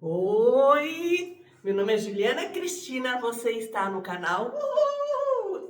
Oi, meu nome é Juliana Cristina, você está no canal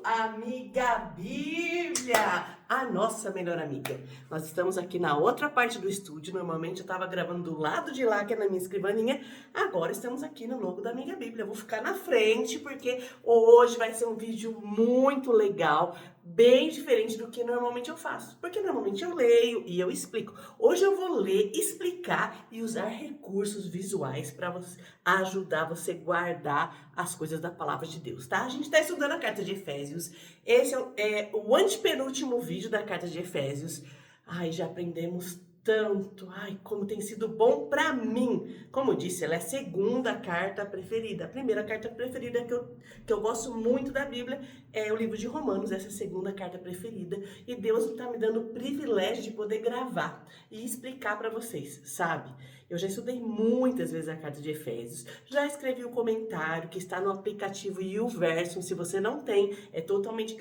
Amiga Bíblia, a nossa melhor amiga. Nós estamos aqui na outra parte do estúdio, normalmente eu estava gravando do lado de lá, que é na minha escrivaninha, agora estamos aqui no logo da Amiga Bíblia. Eu vou ficar na frente porque hoje vai ser um vídeo muito legal, bem diferente do que normalmente eu faço, porque normalmente eu leio e eu explico. Hoje eu vou ler, explicar e usar recursos visuais para ajudar você a guardar as coisas da palavra de Deus, tá? A gente está estudando a carta de Efésios. Esse é o antepenúltimo vídeo da carta de Efésios. Ai, já aprendemos tanto. Ai, como tem sido bom para mim. Como eu disse, ela é a segunda carta preferida. A primeira carta preferida que eu gosto muito da Bíblia é o livro de Romanos, essa é a segunda carta preferida. E Deus está me dando o privilégio de poder gravar e explicar para vocês, sabe? Eu já estudei muitas vezes a carta de Efésios, já escrevi o comentário que está no aplicativo YouVersion. Se você não tem, é totalmente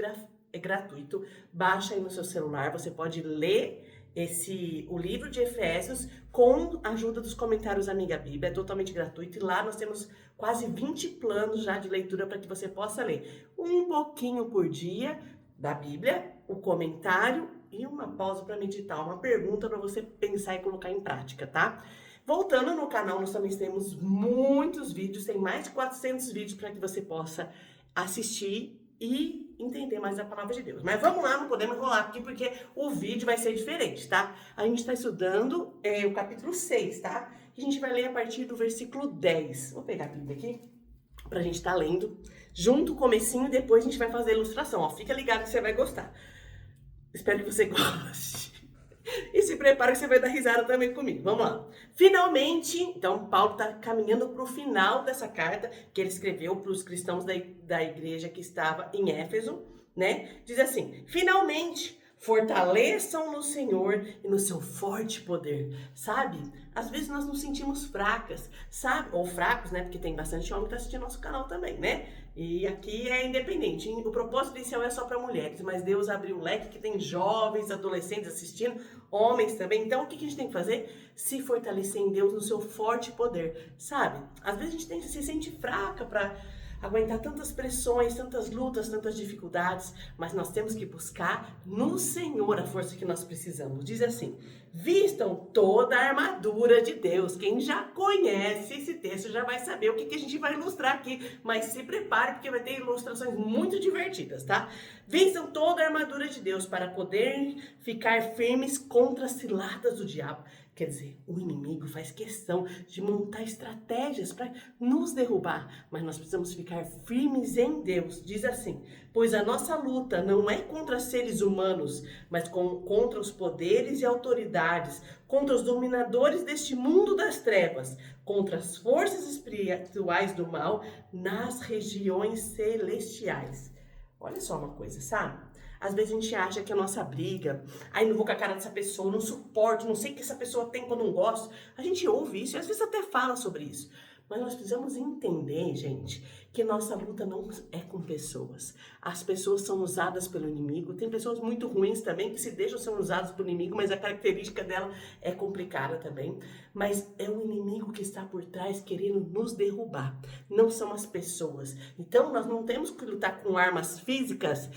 gratuito. Baixa aí no seu celular, você pode ler o livro de Efésios com a ajuda dos comentários Amiga Bíblia, é totalmente gratuito. E lá nós temos quase 20 planos já de leitura para que você possa ler um pouquinho por dia da Bíblia, o comentário e uma pausa para meditar, uma pergunta para você pensar e colocar em prática, tá? Voltando no canal, nós também temos muitos vídeos, tem mais de 400 vídeos para que você possa assistir e entender mais a palavra de Deus. Mas vamos lá, não podemos enrolar aqui porque o vídeo vai ser diferente, tá? A gente está estudando o capítulo 6, tá? E a gente vai ler a partir do versículo 10. Vou pegar a Bíblia aqui pra gente estar lendo junto o comecinho e depois a gente vai fazer a ilustração. Ó, fica ligado que você vai gostar. Espero que você goste. E se prepara que você vai dar risada também comigo. Vamos lá. Finalmente, então Paulo está caminhando para o final dessa carta que ele escreveu para os cristãos da igreja que estava em Éfeso, né? Diz assim: finalmente, fortaleçam no Senhor e no seu forte poder. Sabe? Às vezes nós nos sentimos fracas, sabe? Ou fracos, né? Porque tem bastante homem que está assistindo nosso canal também, né? E aqui é independente. O propósito inicial é só para mulheres, mas Deus abriu um leque que tem jovens, adolescentes assistindo, homens também. Então, o que a gente tem que fazer? Se fortalecer em Deus no seu forte poder, sabe? Às vezes a gente se sente fraca para aguentar tantas pressões, tantas lutas, tantas dificuldades, mas nós temos que buscar no Senhor a força que nós precisamos. Diz assim: vistam toda a armadura de Deus. Quem já conhece esse texto já vai saber o que a gente vai ilustrar aqui, mas se prepare porque vai ter ilustrações muito divertidas, tá? Vistam toda a armadura de Deus para poder ficar firmes contra as ciladas do diabo. Quer dizer, o inimigo faz questão de montar estratégias para nos derrubar, mas nós precisamos ficar firmes em Deus. Diz assim: pois a nossa luta não é contra seres humanos, mas contra os poderes e autoridades, contra os dominadores deste mundo das trevas, contra as forças espirituais do mal nas regiões celestiais. Olha só uma coisa, sabe? Às vezes a gente acha que a nossa briga, aí não vou com a cara dessa pessoa, não suporto, não sei o que essa pessoa tem quando não gosto. A gente ouve isso e às vezes até fala sobre isso. Mas nós precisamos entender, gente, que nossa luta não é com pessoas. As pessoas são usadas pelo inimigo. Tem pessoas muito ruins também que se deixam ser usadas pelo inimigo, mas a característica dela é complicada também. Mas é o inimigo que está por trás querendo nos derrubar. Não são as pessoas. Então nós não temos que lutar com armas físicas.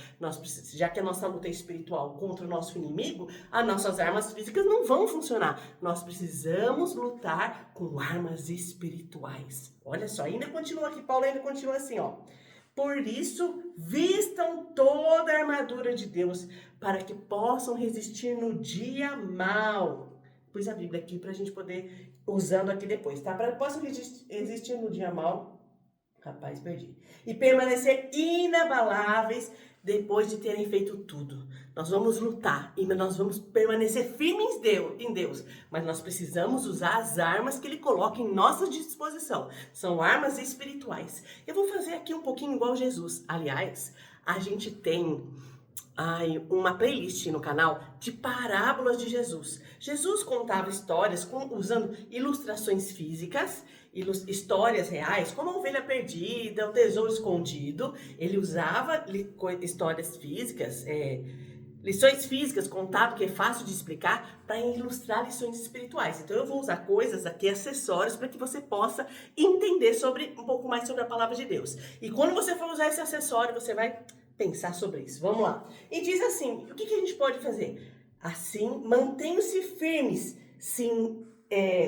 Já que a nossa luta é espiritual contra o nosso inimigo, as nossas armas físicas não vão funcionar. Nós precisamos lutar com armas espirituais. Olha só, ainda continua aqui, Paulo ainda continua assim, ó. Por isso, vistam toda a armadura de Deus, para que possam resistir no dia mau. Pus a Bíblia aqui para a gente poder usando aqui depois, tá? Para que possam resistir no dia mau. Rapaz, perdi. E permanecer inabaláveis depois de terem feito tudo. Nós vamos lutar e nós vamos permanecer firmes em Deus. Mas nós precisamos usar as armas que Ele coloca em nossa disposição. São armas espirituais. Eu vou fazer aqui um pouquinho igual Jesus. Aliás, a gente tem uma playlist no canal de parábolas de Jesus. Jesus contava histórias usando ilustrações físicas, histórias reais, como a ovelha perdida, o tesouro escondido. Ele usava histórias físicas, lições físicas, contábil, que é fácil de explicar, para ilustrar lições espirituais. Então eu vou usar coisas aqui, acessórios, para que você possa entender um pouco mais sobre a palavra de Deus. E quando você for usar esse acessório, você vai pensar sobre isso. Vamos lá. E diz assim, o que a gente pode fazer? Assim, mantenham-se firmes,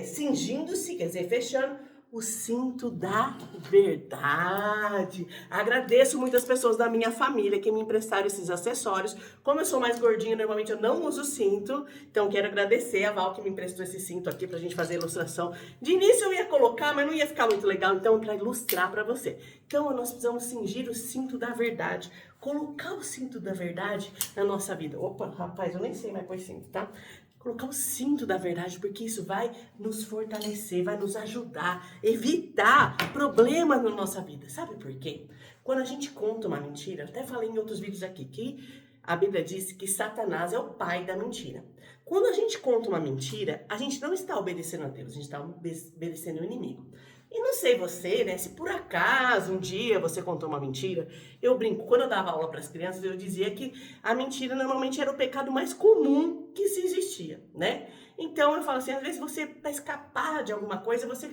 cingindo-se, quer dizer, fechando o cinto da verdade. Agradeço muitas pessoas da minha família que me emprestaram esses acessórios. Como eu sou mais gordinha, normalmente eu não uso cinto. Então quero agradecer a Val que me emprestou esse cinto aqui pra gente fazer a ilustração. De início eu ia colocar, mas não ia ficar muito legal. Então para ilustrar pra você. Então nós precisamos cingir o cinto da verdade. Colocar o cinto da verdade na nossa vida. Opa, rapaz, eu nem sei mais pôr cinto, tá? Colocar o cinto da verdade, porque isso vai nos fortalecer, vai nos ajudar, evitar problemas na nossa vida. Sabe por quê? Quando a gente conta uma mentira, até falei em outros vídeos aqui, que a Bíblia diz que Satanás é o pai da mentira. Quando a gente conta uma mentira, a gente não está obedecendo a Deus, a gente está obedecendo o inimigo. E não sei você, né, se por acaso um dia você contou uma mentira, eu brinco, quando eu dava aula para as crianças, eu dizia que a mentira normalmente era o pecado mais comum que se existia, né? Então eu falo assim, às vezes você, para escapar de alguma coisa, você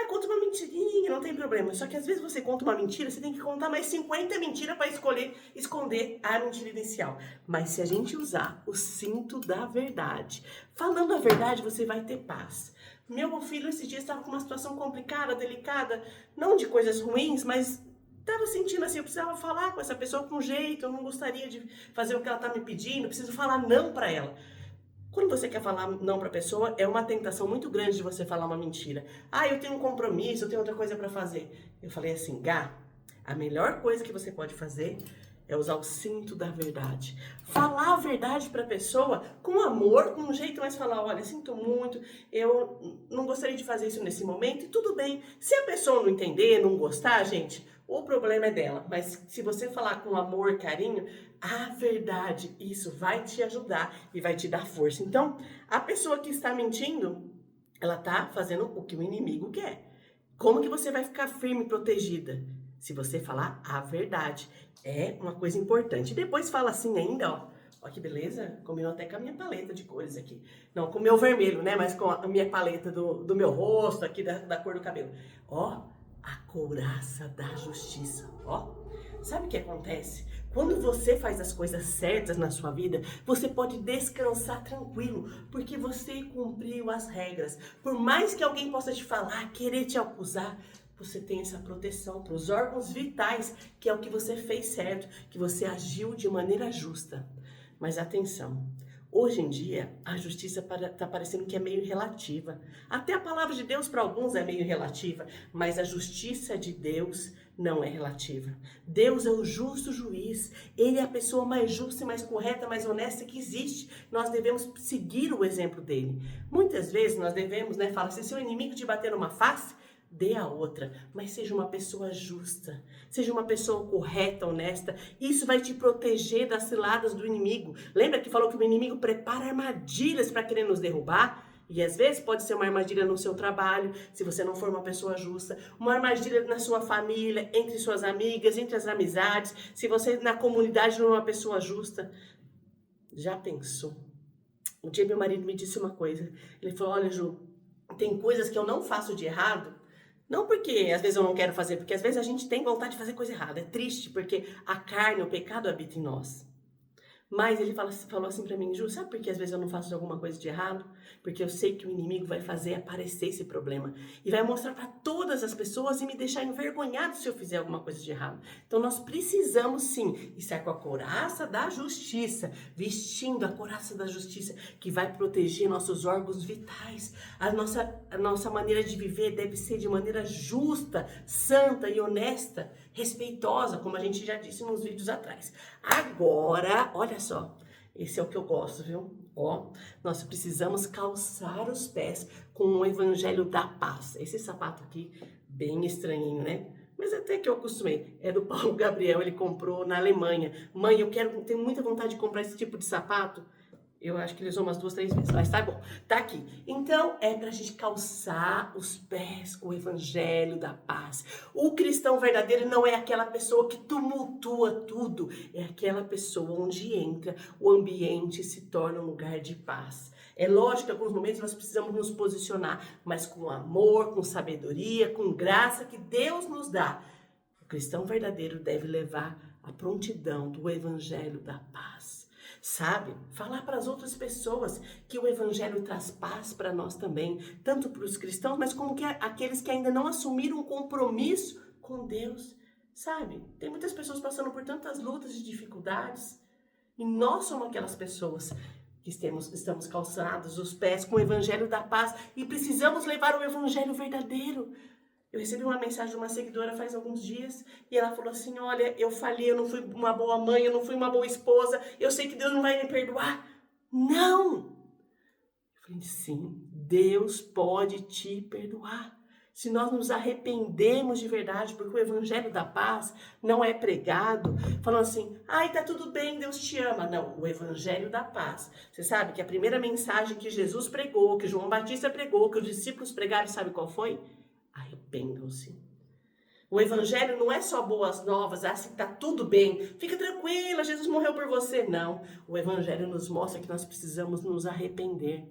conta uma mentirinha, não tem problema. Só que às vezes você conta uma mentira, você tem que contar mais 50 mentiras para esconder a mentira inicial. Mas se a gente usar o cinto da verdade, falando a verdade, você vai ter paz. Meu filho esse dia estava com uma situação complicada, delicada, não de coisas ruins, mas estava sentindo assim, eu precisava falar com essa pessoa com jeito, eu não gostaria de fazer o que ela está me pedindo, preciso falar não para ela. Quando você quer falar não para a pessoa, é uma tentação muito grande de você falar uma mentira. Eu tenho um compromisso, eu tenho outra coisa para fazer. Eu falei assim, Gá, a melhor coisa que você pode fazer é usar o cinto da verdade. Falar a verdade para a pessoa com amor, com um jeito mais falar, olha, sinto muito, eu não gostaria de fazer isso nesse momento, e tudo bem. Se a pessoa não entender, não gostar, gente, o problema é dela. Mas se você falar com amor, carinho, a verdade, isso vai te ajudar e vai te dar força. Então, a pessoa que está mentindo, ela está fazendo o que o inimigo quer. Como que você vai ficar firme e protegida? Se você falar a verdade. É uma coisa importante. Depois fala assim ainda, ó. Ó que beleza, combinou até com a minha paleta de cores aqui. Não com o meu vermelho, né? Mas com a minha paleta do meu rosto aqui, da cor do cabelo. Ó, a couraça da justiça. Ó, sabe o que acontece? Quando você faz as coisas certas na sua vida, você pode descansar tranquilo, porque você cumpriu as regras. Por mais que alguém possa te falar, querer te acusar, você tem essa proteção para os órgãos vitais, que é o que você fez certo, que você agiu de maneira justa. Mas atenção, hoje em dia a justiça está parecendo que é meio relativa. Até a palavra de Deus para alguns é meio relativa, mas a justiça de Deus não é relativa. Deus é o justo juiz, Ele é a pessoa mais justa, mais correta, mais honesta que existe. Nós devemos seguir o exemplo dele. Muitas vezes nós devemos, fala, se seu inimigo te bater numa face, dê a outra, mas seja uma pessoa justa, seja uma pessoa correta, honesta. Isso vai te proteger das ciladas do inimigo. Lembra que falou que o inimigo prepara armadilhas para querer nos derrubar? E às vezes pode ser uma armadilha no seu trabalho, se você não for uma pessoa justa, uma armadilha na sua família, entre suas amigas, entre as amizades, se você na comunidade não é uma pessoa justa. Já pensou? Um dia meu marido me disse uma coisa, ele falou, olha Ju, tem coisas que eu não faço de errado, não porque às vezes eu não quero fazer, porque às vezes a gente tem vontade de fazer coisa errada. É triste porque a carne, o pecado habita em nós. Mas ele falou assim pra mim, Ju, sabe por que às vezes eu não faço alguma coisa de errado? Porque eu sei que o inimigo vai fazer aparecer esse problema. E vai mostrar para todas as pessoas e me deixar envergonhado se eu fizer alguma coisa de errado. Então nós precisamos sim estar com a couraça da justiça, vestindo a couraça da justiça, que vai proteger nossos órgãos vitais. A nossa maneira de viver deve ser de maneira justa, santa e honesta, respeitosa, como a gente já disse nos vídeos atrás. Agora, olha só, esse é o que eu gosto, viu? Ó, nós precisamos calçar os pés com o evangelho da paz. Esse sapato aqui, bem estranhinho, né? Mas até que eu acostumei. É do Paulo Gabriel, ele comprou na Alemanha. Mãe, tenho muita vontade de comprar esse tipo de sapato. Eu acho que ele usou umas 2, 3 vezes, mas tá bom, tá aqui. Então, é pra gente calçar os pés com o evangelho da paz. O cristão verdadeiro não é aquela pessoa que tumultua tudo, é aquela pessoa onde entra, o ambiente se torna um lugar de paz. É lógico que em alguns momentos nós precisamos nos posicionar, mas com amor, com sabedoria, com graça que Deus nos dá. O cristão verdadeiro deve levar a prontidão do evangelho da paz. Sabe? Falar para as outras pessoas que o evangelho traz paz para nós também, tanto para os cristãos, mas como que aqueles que ainda não assumiram um compromisso com Deus. Sabe? Tem muitas pessoas passando por tantas lutas e dificuldades, e nós somos aquelas pessoas que estamos calçados os pés com o evangelho da paz e precisamos levar o evangelho verdadeiro. Eu recebi uma mensagem de uma seguidora faz alguns dias e ela falou assim, olha, eu falhei, eu não fui uma boa mãe, eu não fui uma boa esposa, eu sei que Deus não vai me perdoar. Não! Eu falei, sim, Deus pode te perdoar. Se nós nos arrependemos de verdade, porque o evangelho da paz não é pregado, falando assim, ai, tá tudo bem, Deus te ama. Não, o evangelho da paz. Você sabe que a primeira mensagem que Jesus pregou, que João Batista pregou, que os discípulos pregaram, sabe qual foi? Arrependam-se. O evangelho não é só boas novas, assim, tá tudo bem, fica tranquila, Jesus morreu por você. Não, o evangelho nos mostra que nós precisamos nos arrepender.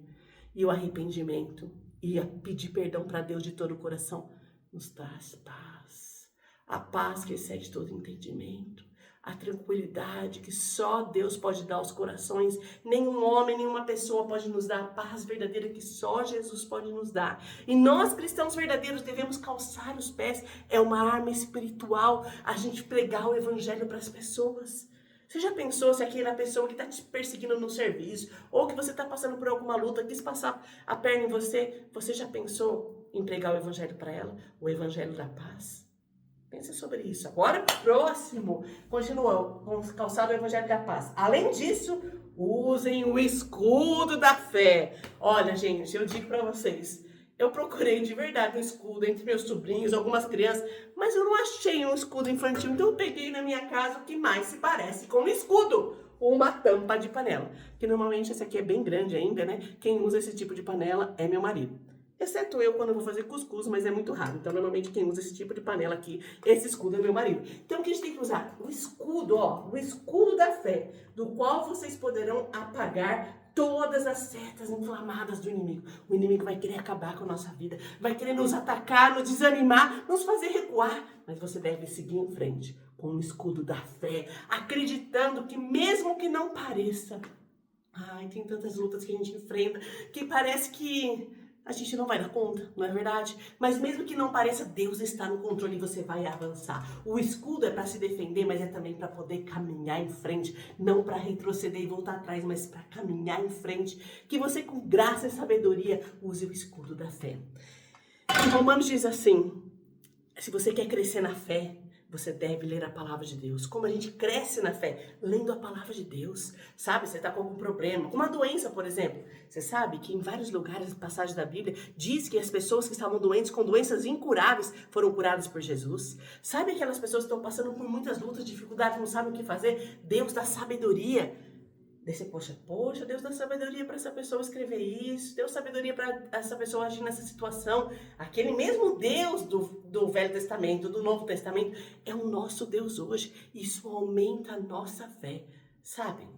E o arrependimento e pedir perdão para Deus de todo o coração nos traz paz. A paz que excede todo entendimento. A tranquilidade que só Deus pode dar aos corações. Nenhum homem, nenhuma pessoa pode nos dar a paz verdadeira que só Jesus pode nos dar. E nós, cristãos verdadeiros, devemos calçar os pés. É uma arma espiritual a gente pregar o evangelho para as pessoas. Você já pensou se aquela pessoa que está te perseguindo no serviço, ou que você está passando por alguma luta, quis passar a perna em você, você já pensou em pregar o evangelho para ela? O evangelho da paz? Pense sobre isso. Agora, próximo. Continua. Vamos calçar o evangelho da paz. Além disso, usem o escudo da fé. Olha, gente, eu digo para vocês. Eu procurei de verdade um escudo entre meus sobrinhos, algumas crianças, mas eu não achei um escudo infantil. Então eu peguei na minha casa o que mais se parece com um escudo. Uma tampa de panela. Que normalmente essa aqui é bem grande ainda, né? Quem usa esse tipo de panela é meu marido. Exceto eu quando eu vou fazer cuscuz, mas é muito raro. Então, normalmente, quem usa esse tipo de panela aqui, esse escudo é meu marido. Então, o que a gente tem que usar? O escudo, ó. O escudo da fé, do qual vocês poderão apagar todas as setas inflamadas do inimigo. O inimigo vai querer acabar com a nossa vida, vai querer nos atacar, nos desanimar, nos fazer recuar. Mas você deve seguir em frente com o escudo da fé, acreditando que mesmo que não pareça... Ai, tem tantas lutas que a gente enfrenta, que parece que... a gente não vai dar conta, não é verdade? Mas mesmo que não pareça, Deus está no controle e você vai avançar. O escudo é para se defender, mas é também para poder caminhar em frente. Não para retroceder e voltar atrás, mas para caminhar em frente. Que você, com graça e sabedoria, use o escudo da fé. E Romanos diz assim, se você quer crescer na fé, você deve ler a palavra de Deus. Como a gente cresce na fé? Lendo a palavra de Deus. Sabe, você está com algum problema, uma doença, por exemplo. Você sabe que em vários lugares, passagens da Bíblia, diz que as pessoas que estavam doentes, com doenças incuráveis, foram curadas por Jesus. Sabe aquelas pessoas que estão passando por muitas lutas, dificuldades, não sabem o que fazer? Deus dá sabedoria. Daí você, poxa, Deus dá sabedoria para essa pessoa escrever isso, Deus dá sabedoria para essa pessoa agir nessa situação. Aquele mesmo Deus do Velho Testamento, do Novo Testamento, é o nosso Deus hoje. Isso aumenta a nossa fé, sabe?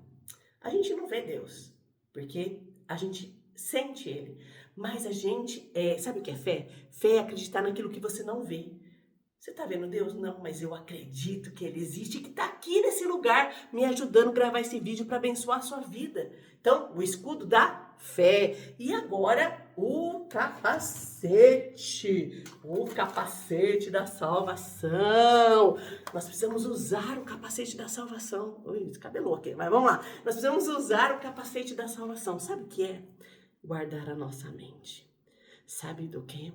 A gente não vê Deus, porque a gente sente Ele. Mas a gente, sabe o que é fé? Fé é acreditar naquilo que você não vê. Você tá vendo Deus? Não, mas eu acredito que Ele existe e que tá aqui nesse lugar me ajudando a gravar esse vídeo para abençoar a sua vida. Então, o escudo da fé. E agora, o capacete. O capacete da salvação. Nós precisamos usar o capacete da salvação. Ui, descabelou aqui, mas vamos lá. Nós precisamos usar o capacete da salvação. Sabe o que é? Guardar a nossa mente. Sabe do quê?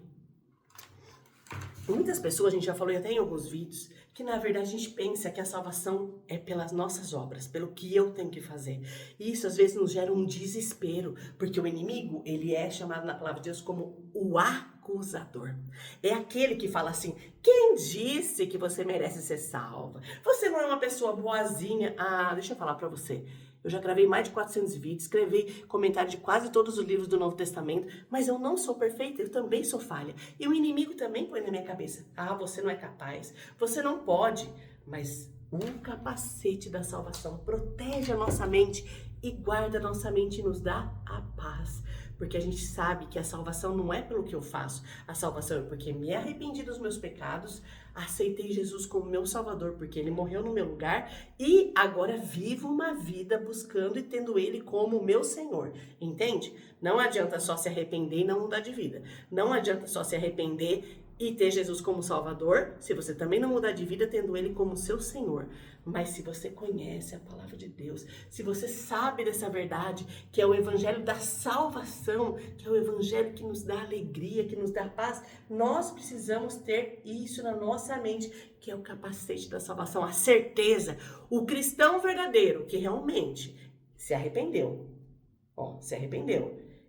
Muitas pessoas, a gente já falou até em alguns vídeos, que na verdade a gente pensa que a salvação é pelas nossas obras, pelo que eu tenho que fazer. E isso às vezes nos gera um desespero, porque o inimigo, ele é chamado na palavra de Deus como o acusador. É aquele que fala assim, quem disse que você merece ser salva? Você não é uma pessoa boazinha? Ah, deixa eu falar pra você. Eu já gravei mais de 400 vídeos, escrevi comentário de quase todos os livros do Novo Testamento, mas eu não sou perfeita, eu também sou falha. E o inimigo também põe na minha cabeça, você não é capaz, você não pode. Mas o capacete da salvação protege a nossa mente e guarda a nossa mente e nos dá a paz. Porque a gente sabe que a salvação não é pelo que eu faço. A salvação é porque me arrependi dos meus pecados, aceitei Jesus como meu Salvador, porque Ele morreu no meu lugar e agora vivo uma vida buscando e tendo Ele como meu Senhor. Entende? Não adianta só se arrepender e não mudar de vida. Não adianta só se arrepender e ter Jesus como Salvador, se você também não mudar de vida tendo Ele como seu Senhor. Mas se você conhece a palavra de Deus, se você sabe dessa verdade, que é o evangelho da salvação, que é o evangelho que nos dá alegria, que nos dá paz, nós precisamos ter isso na nossa mente, que é o capacete da salvação, a certeza. O cristão verdadeiro, que realmente se arrependeu,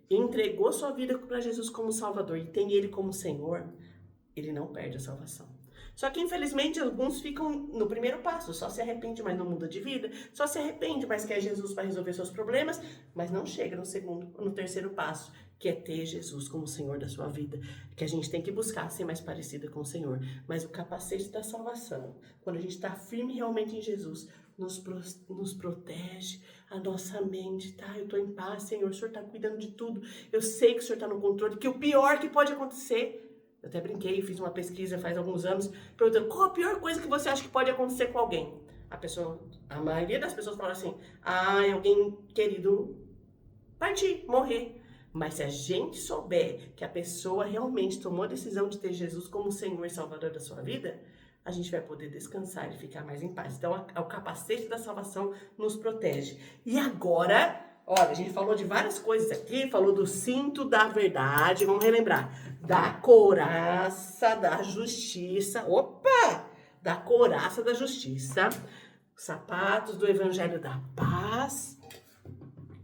e entregou sua vida para Jesus como Salvador e tem Ele como Senhor, ele não perde a salvação. Só que, infelizmente, alguns ficam no primeiro passo, só se arrepende, mas não muda de vida, só se arrepende, mas quer Jesus para resolver seus problemas, mas não chega no segundo, no terceiro passo, que é ter Jesus como Senhor da sua vida, que a gente tem que buscar ser mais parecida com o Senhor. Mas o capacete da salvação, quando a gente está firme realmente em Jesus, nos protege, a nossa mente, tá? Eu estou em paz, Senhor, o Senhor está cuidando de tudo, eu sei que o Senhor está no controle, que o pior que pode acontecer... Eu até brinquei, fiz uma pesquisa faz alguns anos, perguntando qual a pior coisa que você acha que pode acontecer com alguém. A maioria das pessoas fala assim, é alguém querido partir, morrer. Mas se a gente souber que a pessoa realmente tomou a decisão de ter Jesus como Senhor e Salvador da sua vida, a gente vai poder descansar e ficar mais em paz. Então, o capacete da salvação nos protege. E agora... Olha, a gente falou de várias coisas aqui, falou do cinto da verdade, vamos relembrar, da couraça da justiça, da couraça da justiça, sapatos do evangelho da paz,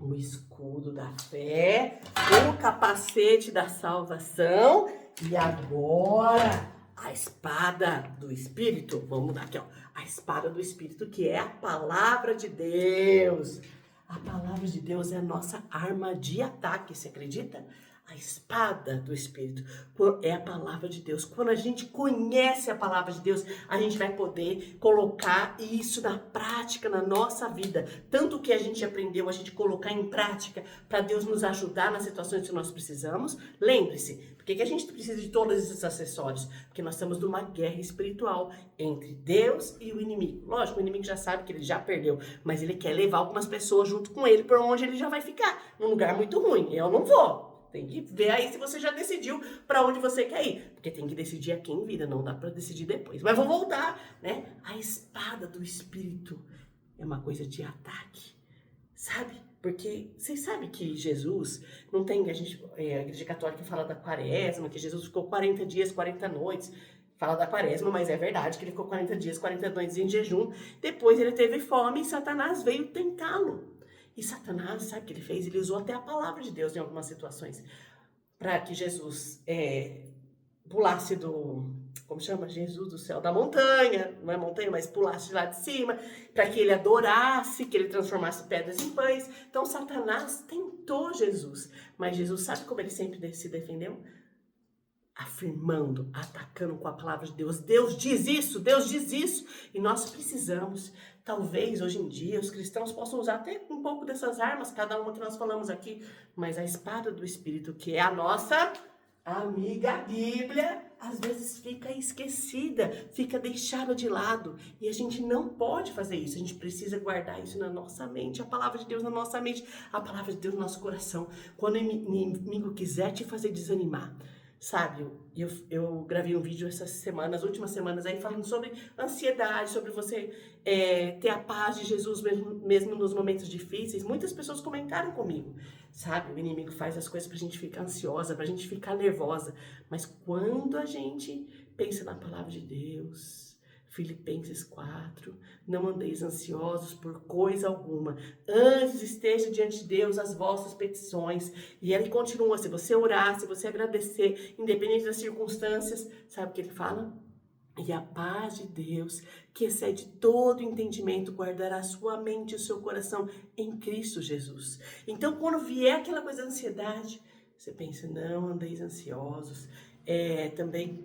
o escudo da fé, o capacete da salvação e agora a espada do Espírito. Vamos mudar aqui, a espada do Espírito, que é a palavra de Deus. A palavra de Deus é a nossa arma de ataque, você acredita? A espada do Espírito é a palavra de Deus. Quando a gente conhece a palavra de Deus, a gente vai poder colocar isso na prática, na nossa vida. Tanto que a gente aprendeu, a gente colocar em prática para Deus nos ajudar nas situações que nós precisamos. Lembre-se, por que a gente precisa de todos esses acessórios? Porque nós estamos numa guerra espiritual entre Deus e o inimigo. Lógico, o inimigo já sabe que ele já perdeu, mas ele quer levar algumas pessoas junto com ele por onde ele já vai ficar. Num lugar muito ruim. Eu não vou. Tem que ver aí se você já decidiu para onde você quer ir. Porque tem que decidir aqui em vida, não dá para decidir depois. Mas vou voltar, né? A espada do Espírito é uma coisa de ataque, sabe? Porque vocês sabem que Jesus, não tem, a Igreja Católica fala da quaresma, que Jesus ficou 40 dias, 40 noites. Fala da quaresma, mas é verdade que ele ficou 40 dias, 40 noites em jejum. Depois ele teve fome e Satanás veio tentá-lo. E Satanás, sabe o que ele fez? Ele usou até a palavra de Deus em algumas situações. Para que Jesus pulasse Jesus do céu, da montanha, não é montanha, mas pulasse de lá de cima, para que ele adorasse, que ele transformasse pedras em pães. Então Satanás tentou Jesus, mas Jesus sabe como ele sempre se defendeu? Afirmando, atacando com a palavra de Deus. Deus diz isso, e nós precisamos. Talvez hoje em dia os cristãos possam usar até um pouco dessas armas, cada uma que nós falamos aqui, mas a espada do Espírito, que é a nossa amiga Bíblia, às vezes fica esquecida, fica deixada de lado, e a gente não pode fazer isso, a gente precisa guardar isso na nossa mente, a palavra de Deus na nossa mente, a palavra de Deus no nosso coração, quando o inimigo quiser te fazer desanimar. Sabe, eu gravei um vídeo essas últimas semanas aí, falando sobre ansiedade, sobre você ter a paz de Jesus mesmo nos momentos difíceis. Muitas pessoas comentaram comigo, sabe, o inimigo faz as coisas pra gente ficar ansiosa, pra gente ficar nervosa. Mas quando a gente pensa na palavra de Deus, Filipenses 4, não andeis ansiosos por coisa alguma, antes esteja diante de Deus as vossas petições. E ele continua, se você orar, se você agradecer, independente das circunstâncias, sabe o que ele fala? E a paz de Deus, que excede todo entendimento, guardará a sua mente e o seu coração em Cristo Jesus. Então, quando vier aquela coisa da ansiedade, você pensa, não andeis ansiosos. Também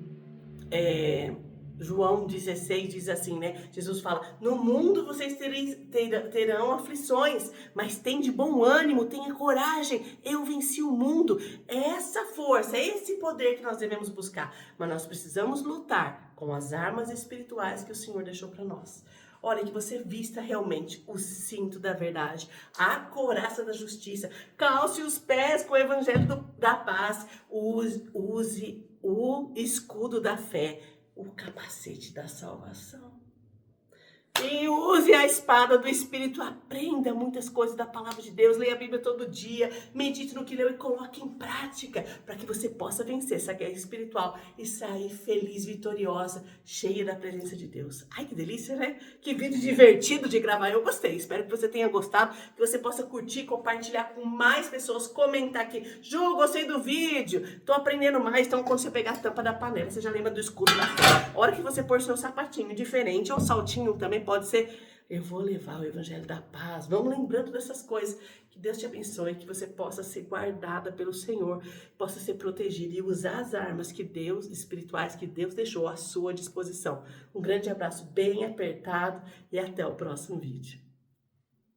João 16 diz assim, né? Jesus fala, no mundo vocês terão aflições, mas tem de bom ânimo, tenha coragem, eu venci o mundo. É essa força, é esse poder que nós devemos buscar. Mas nós precisamos lutar com as armas espirituais que o Senhor deixou para nós. Olha, que você vista realmente o cinto da verdade, a couraça da justiça, calce os pés com o evangelho da paz, use o escudo da fé, o capacete da salvação. E use a espada do Espírito, aprenda muitas coisas da palavra de Deus, leia a Bíblia todo dia, medite no que leu e coloque em prática, para que você possa vencer essa guerra espiritual e sair feliz, vitoriosa, cheia da presença de Deus. Ai, que delícia, né? Que vídeo divertido de gravar, eu gostei, espero que você tenha gostado, que você possa curtir, compartilhar com mais pessoas, comentar aqui, Ju, gostei do vídeo, tô aprendendo mais. Então quando você pegar a tampa da panela, você já lembra do escudo da fé. A hora que você pôr seu sapatinho diferente, ou saltinho também pode ser, eu vou levar o evangelho da paz. Vamos lembrando dessas coisas. Que Deus te abençoe, que você possa ser guardada pelo Senhor, possa ser protegida e usar as armas espirituais que Deus deixou à sua disposição. Um grande abraço bem apertado e até o próximo vídeo.